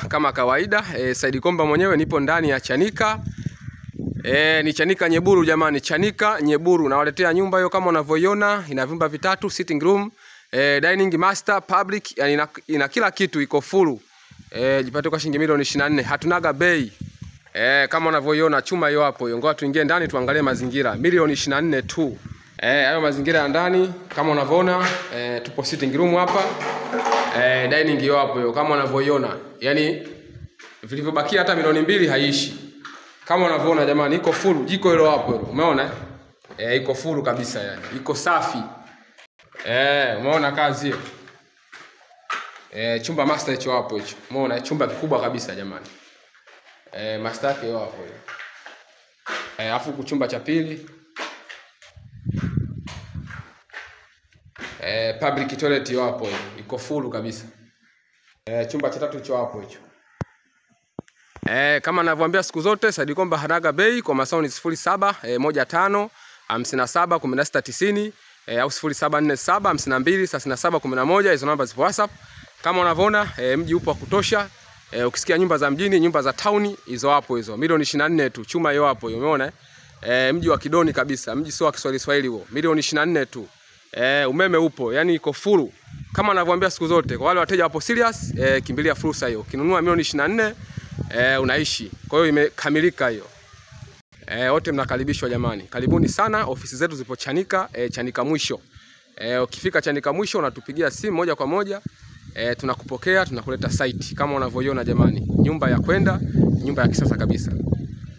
Kama kawaida Said Komba mwenyewe nipo ndani ya Chanika. Ni Chanika Nyeburu jamani, Chanika Nyeburu. Nawaletea nyumba hiyo kama unavyoiona, ina vyumba vitatu, sitting room, dining master, public, yani ina kila kitu, iko full. Jipate kwa shilingi milioni 24. Hatunaga bei. Kama unavyoiona chuma hiyo hapo hiyo. Ngoja tuingie ndani tuangalie mazingira. Milioni 24 tu. Hayo mazingira ya ndani kama unavyoona, tupo sitting room hapa. Dining hiyo hapo hiyo kama unavyoiona. Yaani vilivyobakia hata milioni 2 haishi. Kama unavyoona jamani, iko full, jiko hilo hapo hilo. Umeona? Iko full kabisa yani. Iko safi. Umeona kazi hiyo? Chumba master hicho hapo hicho. Umeona chumba kikubwa kabisa jamani. Master yake hapo hiyo. Alafu kuchumba cha pili. Public toilet hiyo hapo hiyo. Iko full kabisa. Chumba cha tatu hicho hapo hicho. Kama ninavyowaambia siku zote, Said Komba hanaga bei. Kwa masauni 07 15 57 1690 au 0747 52 37 11. Hizo namba zipo WhatsApp. Kama unavyoona mji upo wa kutosha. Ukisikia nyumba za mjini, nyumba za town, hizo hapo hizo. Milioni 24 tu. Chuma hiyo hapo hiyo. Umeona? Mji wa Kidoni kabisa. Mji sio wa Kiswahili huo. Milioni 24 tu. Umeme upo, yani iko full. Kama ninavyowaambia siku zote, kwa wale wateja wapo serious, kimbilia fursa hiyo. Kinunua milioni 24 unaishi. Kwa hiyo imekamilika hiyo. Wote mnakaribishwa jamani. Karibuni sana, ofisi zetu zipo Chanika, Chanika mwisho. Ukifika Chanika mwisho unatupigia simu moja kwa moja. Tunakupokea, tunakuleta site kama unavyoiona jamani. Nyumba ya kwenda, nyumba ya kisasa kabisa.